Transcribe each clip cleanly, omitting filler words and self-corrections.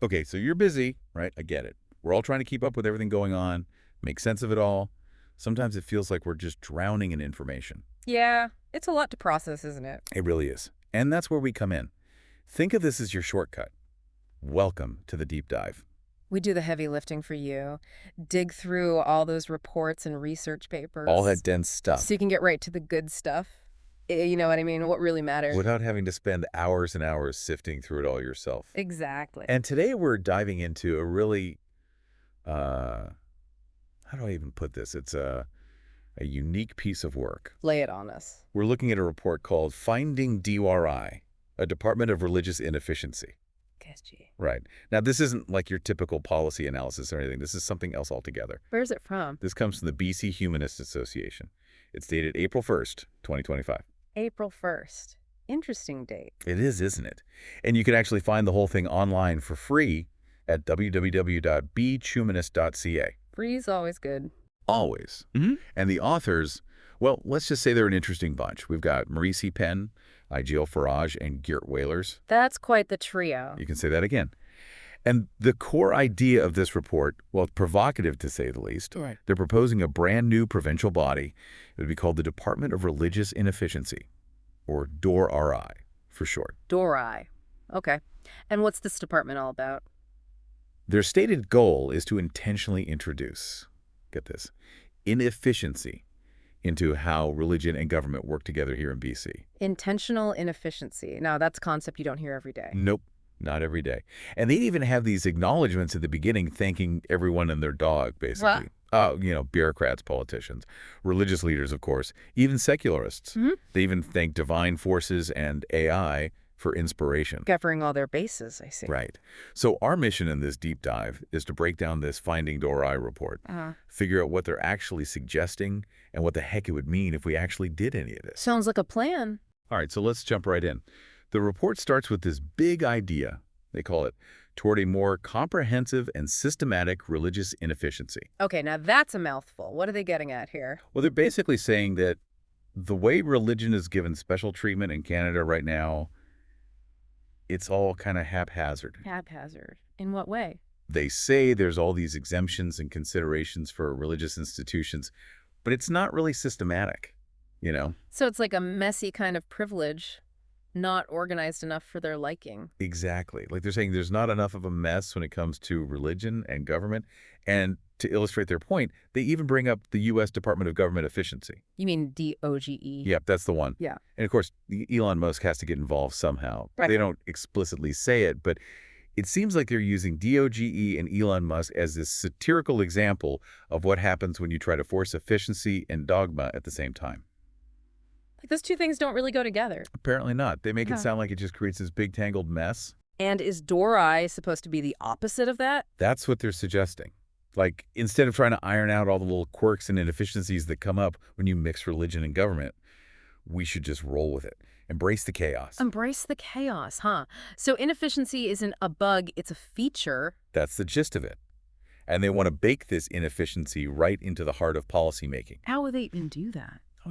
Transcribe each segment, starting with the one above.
Okay, so you're busy, right? I get it. We're all trying to keep up with everything going on, make sense of it all. Sometimes it feels like we're just drowning in information. Yeah, it's a lot to process, isn't it? It really is. And that's where we come in. Think of this as your shortcut. Welcome to the deep dive. We do the heavy lifting for you, dig through all those reports and research All that papers dense so you stuff can get right to the good stuff. You know what I mean? What really matters. without having to spend hours and hours sifting through it all yourself. Exactly. And today we're diving into a really, how do I even put this? It's a unique piece of work. Lay it on us. We're looking at a report called Finding DORI, a Department of Religious Inefficiency. KSG. Right. Now, this isn't like your typical policy analysis or anything. This is something else altogether. Where's it from? This comes from the BC Humanist Association. It's dated April 1st, 2025. April 1st. Interesting date. It is, isn't it? And you can actually find the whole thing online for free at www.bchumanist.ca. Free's always good. Always. And the authors, well, let's just say they're an interesting bunch. We've got Marie C. Penn, Igil Farage, and Geert Whalers. That's quite the trio. You can say that again. And the core idea of this report, well, it's provocative to say the least. Right. They're proposing a brand new provincial body. It would be called the Department of Religious Inefficiency, or DORI for short. DORI. Okay. And what's this department all about? Their stated goal is to intentionally introduce, get this, inefficiency into how religion and government work together here in BC. Intentional inefficiency. Now, that's a concept you don't hear every day. Nope, not every day. And they even have these acknowledgments at the beginning thanking everyone and their dog, basically. Bureaucrats, politicians, religious leaders, of course, even secularists. They even thank divine forces and AI for inspiration. Covering all their bases, I see. Right. So our mission in this deep dive is to break down this Finding DORI report, figure out what they're actually suggesting and what the heck it would mean if we actually did any of this. Sounds like a plan. All right, so let's jump right in. The report starts with this big idea. They call it toward a more comprehensive and systematic religious inefficiency. Okay, now that's a mouthful. What are they getting at here? Well, they're basically saying that the way religion is given special treatment in Canada right now, it's all kind of haphazard. Haphazard. In what way? They say there's all these exemptions and considerations for religious institutions, but it's not really systematic, you know? So it's like a messy kind of privilege, not organized enough for their liking. Exactly. Like they're saying there's not enough of a mess when it comes to religion and government. And to illustrate their point, they even bring up the U.S. Department of Government Efficiency. You mean DOGE? Yep, that's the one. Yeah. And of course, Elon Musk has to get involved somehow. Right. They don't explicitly say it, but it seems like they're using DOGE and Elon Musk as this satirical example of what happens when you try to force efficiency and dogma at the same time. Like those two things don't really go together. Apparently not. They make it Huh. sound like it just creates this big tangled mess. And is DORI supposed to be the opposite of that? That's what they're suggesting. Like, instead of trying to iron out all the little quirks and inefficiencies that come up when you mix religion and government, we should just roll with it. Embrace the chaos. Embrace the chaos, huh? So inefficiency isn't a bug, it's a feature. That's the gist of it. And they want to bake this inefficiency right into the heart of policymaking. How would they even do that? Oh,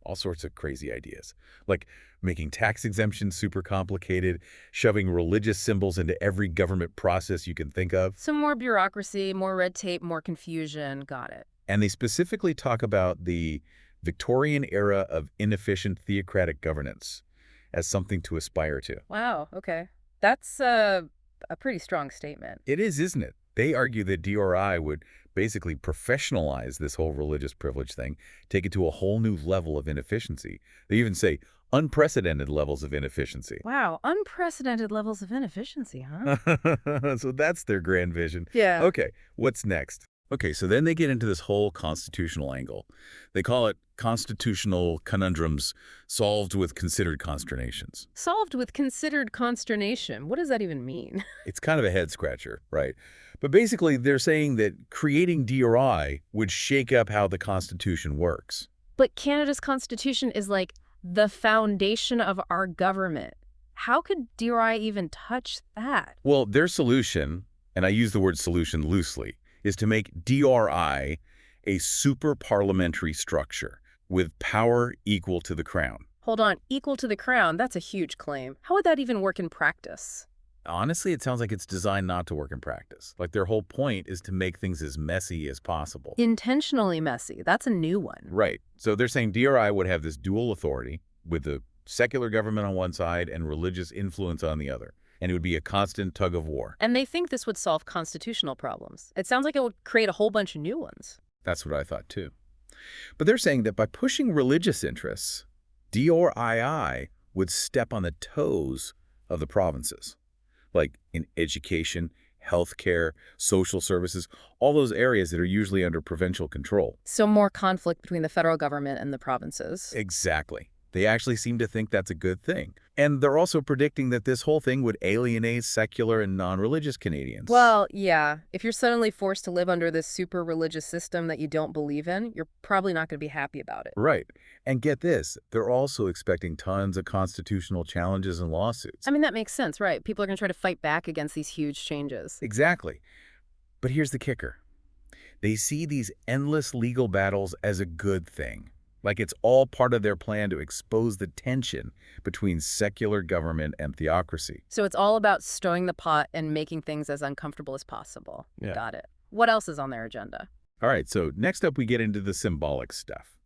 all sorts of crazy ideas. Like making tax exemptions super complicated, shoving religious symbols into every government process you can think of. So more bureaucracy, more red tape, more confusion. Got it. And they specifically talk about the Victorian era of inefficient theocratic governance as something to aspire to. Wow, okay. That's a pretty strong statement. It is, isn't it? They argue that DRI would basically professionalize this whole religious privilege thing, take it to a whole new level of inefficiency. They even say unprecedented levels of inefficiency. Wow, unprecedented levels of inefficiency, huh? So that's their grand vision. Yeah. Okay, what's next? Okay, so then they get into this whole constitutional angle. They call it constitutional conundrums solved with considered consternations. Solved with considered consternation. What does that even mean? It's kind of a head scratcher, right? But basically, they're saying that creating DRI would shake up how the Constitution works. But Canada's constitution is like the foundation of our government. How could DRI even touch that? Well, their solution, and I use the word solution loosely, is to make DRI a super-parliamentary structure with power equal to the crown. Hold on, equal to the crown, that's a huge claim. How would that even work in practice? Honestly, it sounds like it's designed not to work in practice. Like their whole point is to make things as messy as possible. Intentionally messy. That's a new one. Right. So they're saying DRI would have this dual authority with the secular government on one side and religious influence on the other. And it would be a constant tug of war. And they think this would solve constitutional problems. It sounds like it would create a whole bunch of new ones. That's what I thought too. But they're saying that by pushing religious interests, DORI would step on the toes of the provinces, like in education, healthcare, social services, all those areas that are usually under provincial control. So more conflict between the federal government and the provinces. Exactly. They actually seem to think that's a good thing. And they're also predicting that this whole thing would alienate secular and non-religious Canadians. Well, yeah. If you're suddenly forced to live under this super religious system that you don't believe in, you're probably not going to be happy about it. Right. And get this, they're also expecting tons of constitutional challenges and lawsuits. I mean, that makes sense, right? People are going to try to fight back against these huge changes. Exactly. But here's the kicker. They see these endless legal battles as a good thing. Like it's all part of their plan to expose the tension between secular government and theocracy. So it's all about stirring the pot and making things as uncomfortable as possible. Yeah. Got it. What else is on their agenda? All right, so next up we get into the symbolic stuff.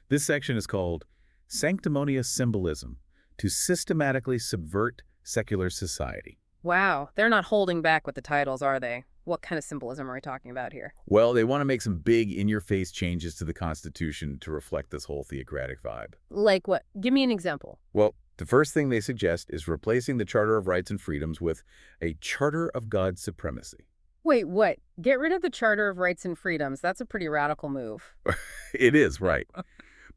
This section is called Sanctimonious Symbolism to Systematically Subvert Secular Society. Wow, they're not holding back with the titles, are they? What kind of symbolism are we talking about here? Well, they want to make some big in-your-face changes to the Constitution to reflect this whole theocratic vibe. Like what? Give me an example. Well, the first thing they suggest is replacing the Charter of Rights and Freedoms with a Charter of God's Supremacy. Wait, what? Get rid of the Charter of Rights and Freedoms. That's a pretty radical move. It is, right.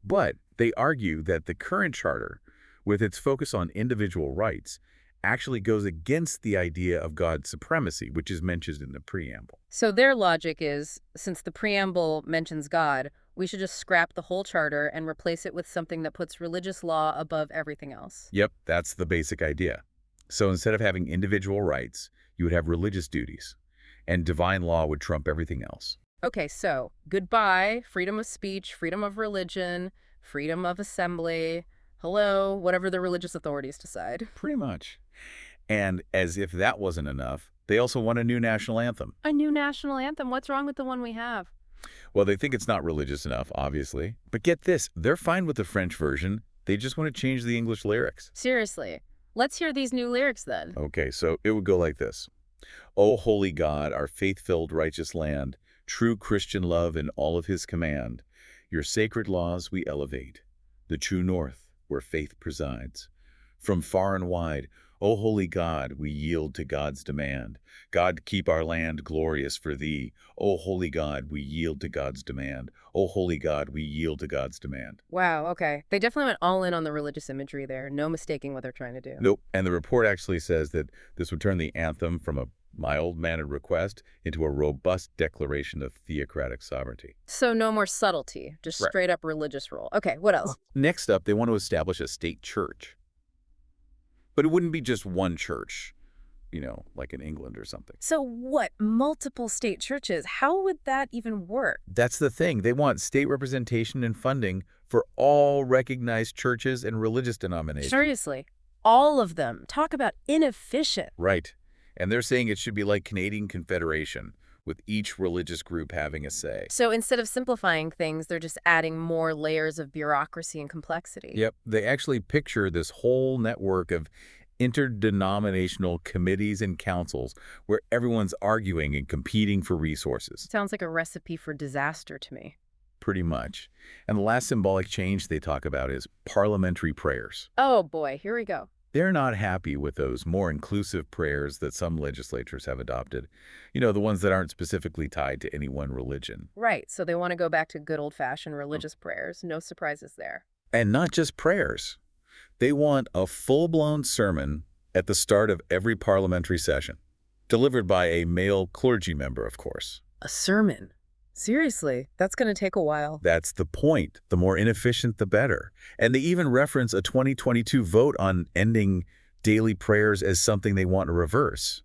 But they argue that the current charter, with its focus on individual rights, actually goes against the idea of God's supremacy, which is mentioned in the preamble. So their logic is, since the preamble mentions God, we should just scrap the whole charter and replace it with something that puts religious law above everything else. Yep, that's the basic idea. So instead of having individual rights, you would have religious duties, and divine law would trump everything else. Okay, so goodbye, freedom of speech, freedom of religion, freedom of assembly, hello, whatever the religious authorities decide. Pretty much. And as if that wasn't enough, they also want a new national anthem. A new national anthem? What's wrong with the one we have? Well, they think it's not religious enough, obviously. But get this, they're fine with the French version. They just want to change the English lyrics. Seriously. Let's hear these new lyrics then. Okay, so it would go like this. O holy God, our faith-filled righteous land, true Christian love in all of his command, your sacred laws we elevate, the true north where faith presides. From far and wide, O holy God, we yield to God's demand. God, keep our land glorious for thee. O holy God, we yield to God's demand. O holy God, we yield to God's demand. Wow, okay. They definitely went all in on the religious imagery there. No mistaking what they're trying to do. Nope. And the report actually says that this would turn the anthem from a mild-mannered request into a robust declaration of theocratic sovereignty. So no more subtlety, just Right. straight up religious rule. Okay, what else? Next up, they want to establish a state church. But it wouldn't be just one church, like in England or something. So what? Multiple state churches? How would that even work? That's the thing. They want state representation and funding for all recognized churches and religious denominations. Seriously, all of them. Talk about inefficient. Right. And they're saying it should be like Canadian Confederation, with each religious group having a say. So instead of simplifying things, they're just adding more layers of bureaucracy and complexity. Yep. They actually picture this whole network of interdenominational committees and councils where everyone's arguing and competing for resources. Sounds like a recipe for disaster to me. Pretty much. And the last symbolic change they talk about is parliamentary prayers. Oh boy, here we go. They're not happy with those more inclusive prayers that some legislatures have adopted. The ones that aren't specifically tied to any one religion. Right, so they want to go back to good old-fashioned religious prayers. No surprises there. And not just prayers. They want a full-blown sermon at the start of every parliamentary session, delivered by a male clergy member, of course. A sermon? Seriously, that's going to take a while. That's the point. The more inefficient, the better. And they even reference a 2022 vote on ending daily prayers as something they want to reverse.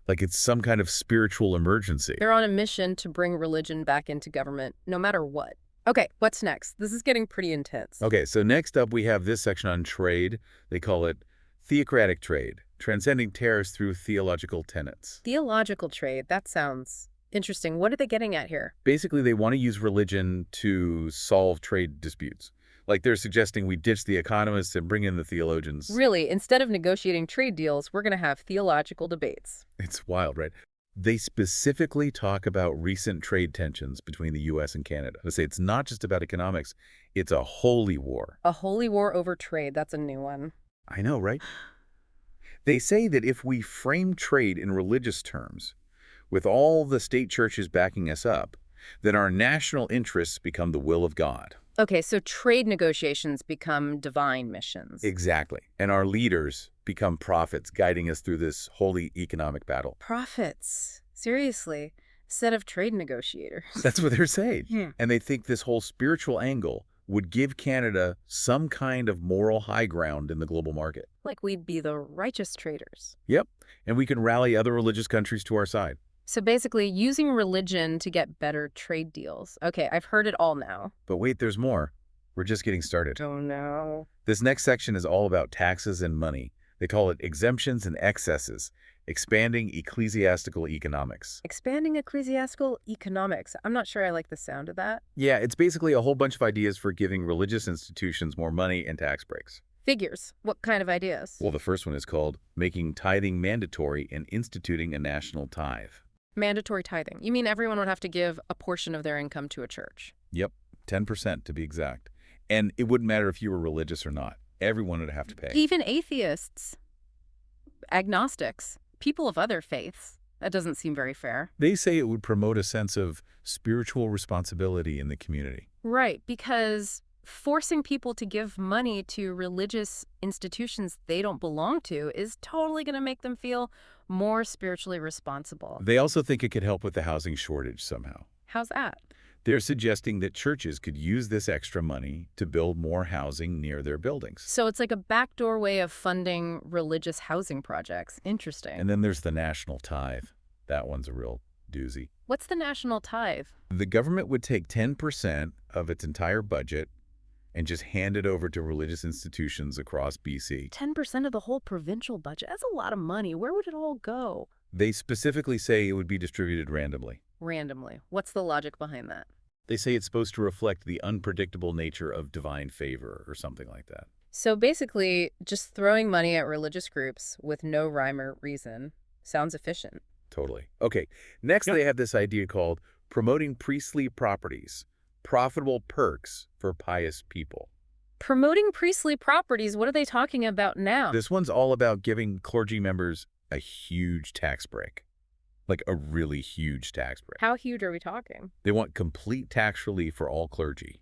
Like it's some kind of spiritual emergency. They're on a mission to bring religion back into government, no matter what. Okay, what's next? This is getting pretty intense. Okay, so next up we have this section on trade. They call it theocratic trade. transcending tariffs through theological tenets. Theological trade, that sounds interesting. What are they getting at here? Basically, they want to use religion to solve trade disputes. Like they're suggesting we ditch the economists and bring in the theologians. Really, instead of negotiating trade deals, we're going to have theological debates. It's wild, right? They specifically talk about recent trade tensions between the U.S. and Canada. They say it's not just about economics, it's a holy war. A holy war over trade, that's a new one. I know, right? They say that if we frame trade in religious terms, with all the state churches backing us up, then our national interests become the will of God. Okay, so trade negotiations become divine missions. Exactly. And our leaders become prophets guiding us through this holy economic battle. Prophets? Seriously? Instead of trade negotiators? That's what they're saying. Yeah. And they think this whole spiritual angle would give Canada some kind of moral high ground in the global market. Like we'd be the righteous traders. Yep. And we can rally other religious countries to our side. So basically, using religion to get better trade deals. Okay, I've heard it all now. But wait, there's more. We're just getting started. Oh, no. This next section is all about taxes and money. They call it exemptions and excesses, expanding ecclesiastical economics. Expanding ecclesiastical economics. I'm not sure I like the sound of that. Yeah, it's basically a whole bunch of ideas for giving religious institutions more money and tax breaks. Figures. What kind of ideas? Well, the first one is called making tithing mandatory and instituting a national tithe. Mandatory tithing. You mean everyone would have to give a portion of their income to a church? Yep, 10% to be exact. And it wouldn't matter if you were religious or not. Everyone would have to pay. Even atheists, agnostics, people of other faiths. That doesn't seem very fair. They say it would promote a sense of spiritual responsibility in the community. Right, because forcing people to give money to religious institutions they don't belong to is totally going to make them feel more spiritually responsible. They also think it could help with the housing shortage somehow. How's that? They're suggesting that churches could use this extra money to build more housing near their buildings. So it's like a backdoor way of funding religious housing projects. Interesting. And then there's the national tithe. That one's a real doozy. What's the national tithe? The government would take 10% of its entire budget and just hand it over to religious institutions across BC. 10% of the whole provincial budget? That's a lot of money. Where would it all go? They specifically say it would be distributed randomly. Randomly. What's the logic behind that? They say it's supposed to reflect the unpredictable nature of divine favor or something like that. So basically, just throwing money at religious groups with no rhyme or reason sounds efficient. Totally. Okay, next they have this idea called promoting priestly properties, profitable perks for pious people. Promoting priestly properties, what are they talking about now? This one's all about giving clergy members a huge tax break. Like a really huge tax break. How huge are we talking? They want complete tax relief for all clergy.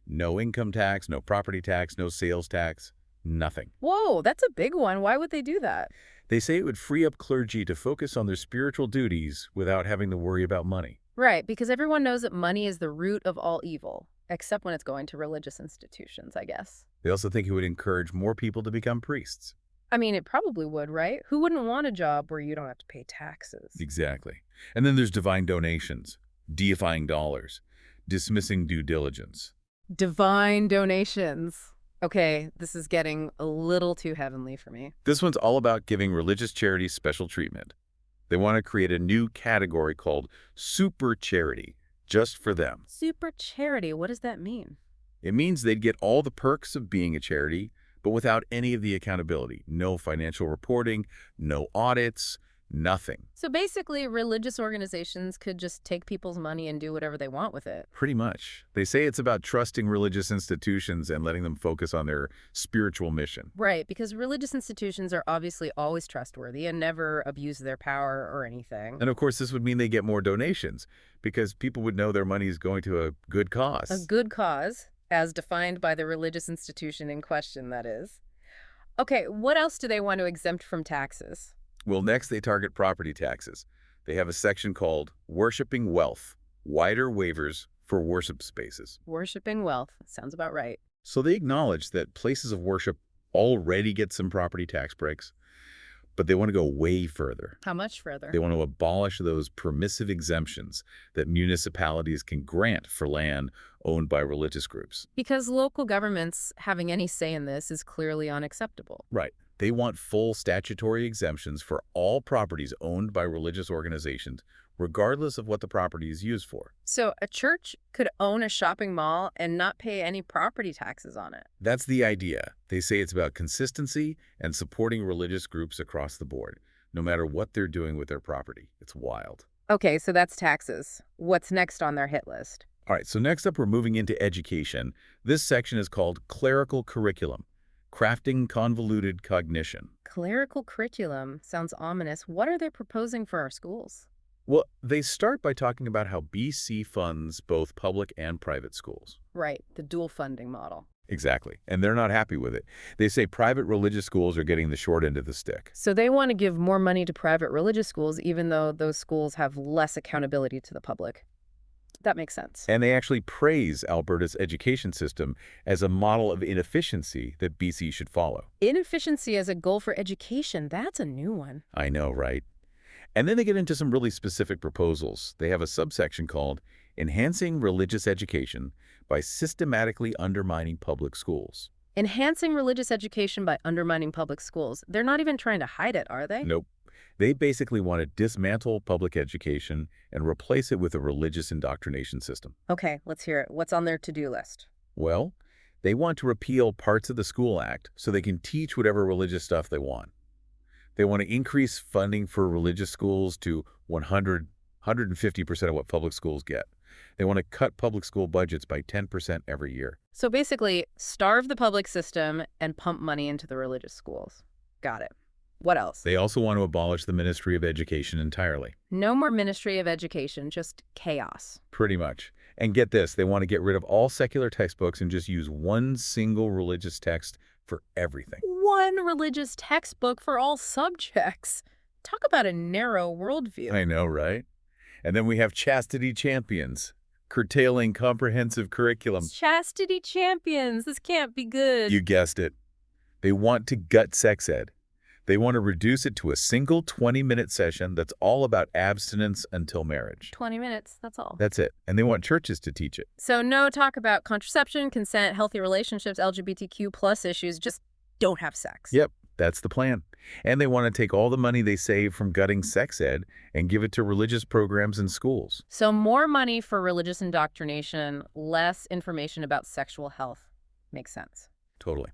No income tax, no property tax, no sales tax, nothing. Whoa, that's a big one. Why would they do that? They say it would free up clergy to focus on their spiritual duties without having to worry about money. Right, because everyone knows that money is the root of all evil, except when it's going to religious institutions, I guess. They also think it would encourage more people to become priests. I mean, it probably would, right? Who wouldn't want a job where you don't have to pay taxes? Exactly. And then there's divine donations, deifying dollars, dismissing due diligence. Divine donations. Okay, this is getting a little too heavenly for me. This one's all about giving religious charities special treatment. They want to create a new category called super charity, just for them. Super charity, what does that mean? It means they'd get all the perks of being a charity, but without any of the accountability. No financial reporting, no audits, nothing. So basically, religious organizations could just take people's money and do whatever they want with it. Pretty much. They say it's about trusting religious institutions and letting them focus on their spiritual mission. Right, because religious institutions are obviously always trustworthy and never abuse their power or anything. And of course, this would mean they get more donations because people would know their money is going to a good cause. A good cause, as defined by the religious institution in question, that is. Okay, what else do they want to exempt from taxes? Well, next they target property taxes. They have a section called Worshipping Wealth, wider waivers for worship spaces. Worshipping wealth. Sounds about right. So they acknowledge that places of worship already get some property tax breaks, but they want to go way further. How much further? They want to abolish those permissive exemptions that municipalities can grant for land owned by religious groups. Because local governments having any say in this is clearly unacceptable. Right. They want full statutory exemptions for all properties owned by religious organizations, regardless of what the property is used for. So a church could own a shopping mall and not pay any property taxes on it. That's the idea. They say it's about consistency and supporting religious groups across the board, no matter what they're doing with their property. It's wild. Okay, so that's taxes. What's next on their hit list? All right, so next up we're moving into education. This section is called Clerical Curriculum, Crafting Convoluted Cognition. Clerical curriculum sounds ominous. What are they proposing for our schools? Well, they start by talking about how BC funds both public and private schools. Right, the dual funding model. Exactly, and they're not happy with it. They say private religious schools are getting the short end of the stick. So they want to give more money to private religious schools, even though those schools have less accountability to the public. That makes sense. And they actually praise Alberta's education system as a model of inefficiency that BC should follow. Inefficiency as a goal for education, that's a new one. I know, right? And then they get into some really specific proposals. They have a subsection called Enhancing Religious Education by Systematically Undermining Public Schools. Enhancing religious education by undermining public schools. They're not even trying to hide it, are they? Nope. They basically want to dismantle public education and replace it with a religious indoctrination system. Okay, let's hear it. What's on their to-do list? Well, they want to repeal parts of the School Act so they can teach whatever religious stuff they want. They want to increase funding for religious schools to 150% of what public schools get. They want to cut public school budgets by 10% every year. So basically, starve the public system and pump money into the religious schools. Got it. What else? They also want to abolish the Ministry of Education entirely. No more Ministry of Education, just chaos. Pretty much. And get this, they want to get rid of all secular textbooks and just use one single religious text for everything. One religious textbook for all subjects. Talk about a narrow worldview. I know, right? And then we have chastity champions, curtailing comprehensive curriculum. Chastity champions. This can't be good. You guessed it. They want to gut sex ed. They want to reduce it to a single 20-minute session that's all about abstinence until marriage. 20 minutes, that's all. That's it. And they want churches to teach it. So no talk about contraception, consent, healthy relationships, LGBTQ plus issues. Just don't have sex. Yep, that's the plan. And they want to take all the money they save from gutting sex ed and give it to religious programs in schools. So more money for religious indoctrination, less information about sexual health. Makes sense. Totally.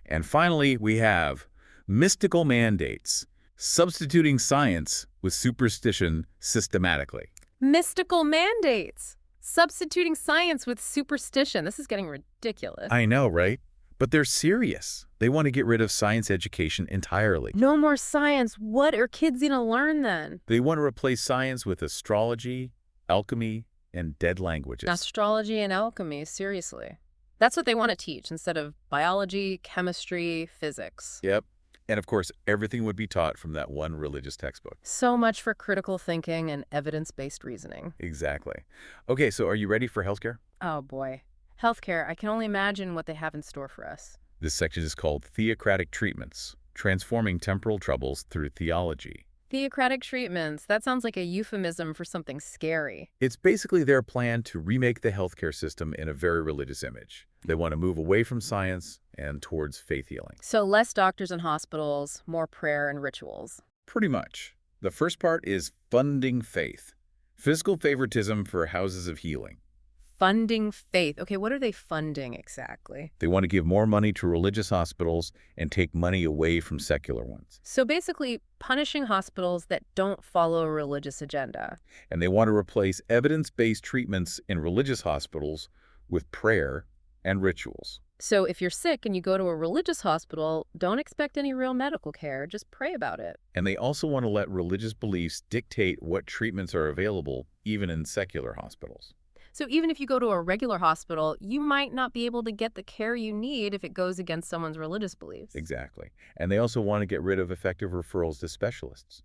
And finally, we have mystical mandates, substituting science with superstition systematically. Mystical mandates, substituting science with superstition. This is getting ridiculous. I know, right? But they're serious. They want to get rid of science education entirely. No more science. What are kids going to learn then? They want to replace science with astrology, alchemy, and dead languages. Astrology and alchemy, seriously. That's what they want to teach instead of biology, chemistry, physics. Yep. And of course, everything would be taught from that one religious textbook. So much for critical thinking and evidence-based reasoning. Exactly. Okay, so are you ready for healthcare? Oh boy. Healthcare, I can only imagine what they have in store for us. This section is called Theocratic Treatments, Transforming Temporal Troubles Through Theology. Theocratic treatments, that sounds like a euphemism for something scary. It's basically their plan to remake the healthcare system in a very religious image. They want to move away from science and towards faith healing. So less doctors and hospitals, more prayer and rituals. Pretty much. The first part is funding faith. Fiscal favoritism for houses of healing. Funding faith. Okay, what are they funding exactly? They want to give more money to religious hospitals and take money away from secular ones. So basically, punishing hospitals that don't follow a religious agenda. And they want to replace evidence-based treatments in religious hospitals with prayer and rituals. So if you're sick and you go to a religious hospital, don't expect any real medical care. Just pray about it. And they also want to let religious beliefs dictate what treatments are available, even in secular hospitals. So even if you go to a regular hospital, you might not be able to get the care you need if it goes against someone's religious beliefs. Exactly. And they also want to get rid of effective referrals to specialists.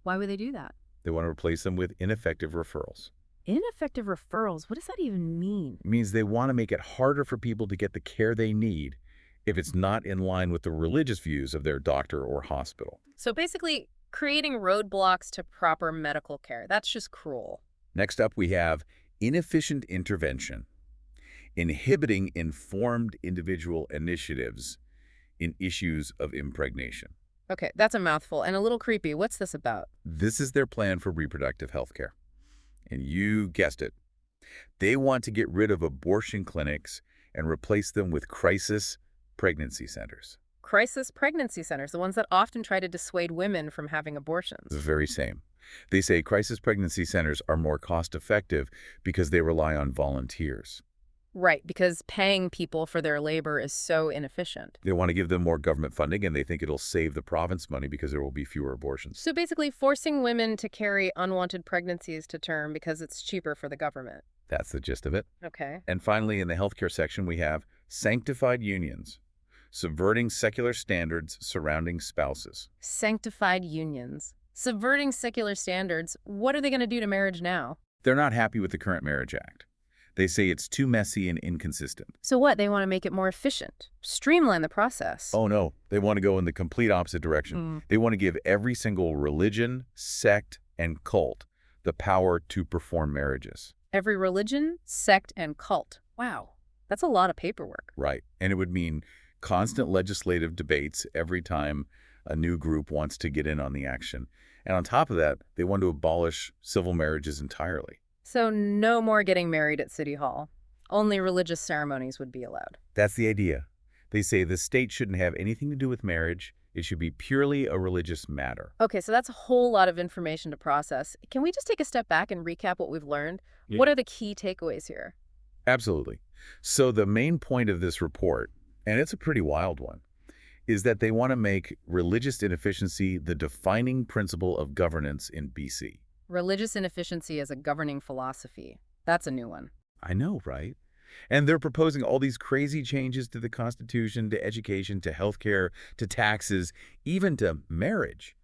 Why would they do that? They want to replace them with ineffective referrals. Ineffective referrals? What does that even mean? It means they want to make it harder for people to get the care they need if it's not in line with the religious views of their doctor or hospital. So basically, creating roadblocks to proper medical care. That's just cruel. Next up, we have inefficient intervention, inhibiting informed individual initiatives in issues of impregnation. Okay, that's a mouthful and a little creepy. What's this about? This is their plan for reproductive health care. And you guessed it. They want to get rid of abortion clinics and replace them with crisis pregnancy centers. Crisis pregnancy centers, the ones that often try to dissuade women from having abortions. The very same. They say crisis pregnancy centers are more cost-effective because they rely on volunteers. Right, because paying people for their labor is so inefficient. They want to give them more government funding, and they think it'll save the province money because there will be fewer abortions. So basically forcing women to carry unwanted pregnancies to term because it's cheaper for the government. That's the gist of it. Okay. And finally, in the healthcare section, we have sanctified unions, subverting secular standards surrounding spouses. Sanctified unions. Subverting secular standards. What are they going to do to marriage now? They're not happy with the current Marriage Act. They say it's too messy and inconsistent. So what? They want to make it more efficient, streamline the process. Oh, no. They want to go in the complete opposite direction. They want to give every single religion, sect, and cult the power to perform marriages. Every religion, sect, and cult. Wow. That's a lot of paperwork. Right. And it would mean constant legislative debates every time a new group wants to get in on the action. And on top of that, they want to abolish civil marriages entirely. So no more getting married at City Hall. Only religious ceremonies would be allowed. That's the idea. They say the state shouldn't have anything to do with marriage. It should be purely a religious matter. Okay, so that's a whole lot of information to process. Can we just take a step back and recap what we've learned? Yeah. What are the key takeaways here? Absolutely. So the main point of this report, and it's a pretty wild one, is that they want to make religious inefficiency the defining principle of governance in BC. Religious inefficiency as a governing philosophy. That's a new one. I know, right? And they're proposing all these crazy changes to the Constitution, to education, to healthcare, to taxes, even to marriage,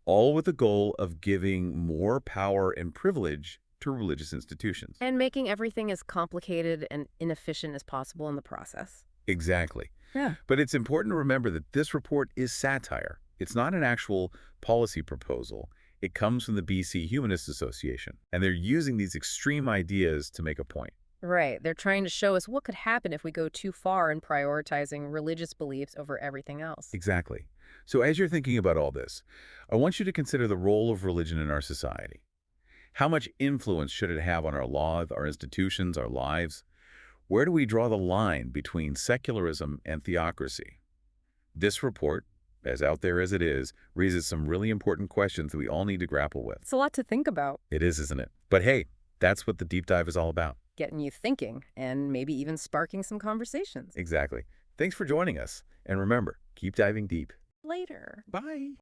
all with the goal of giving more power and privilege to religious institutions. And making everything as complicated and inefficient as possible in the process. Exactly. Yeah. But it's important to remember that this report is satire. It's not an actual policy proposal. It comes from the BC Humanist Association, and they're using these extreme ideas to make a point. Right. They're trying to show us what could happen if we go too far in prioritizing religious beliefs over everything else. Exactly. So as you're thinking about all this, I want you to consider the role of religion in our society. How much influence should it have on our laws, our institutions, our lives? Where do we draw the line between secularism and theocracy? This report, as out there as it is, raises some really important questions that we all need to grapple with. It's a lot to think about. It is, isn't it? But hey, that's what the deep dive is all about. Getting you thinking and maybe even sparking some conversations. Exactly. Thanks for joining us. And remember, keep diving deep. Later. Bye.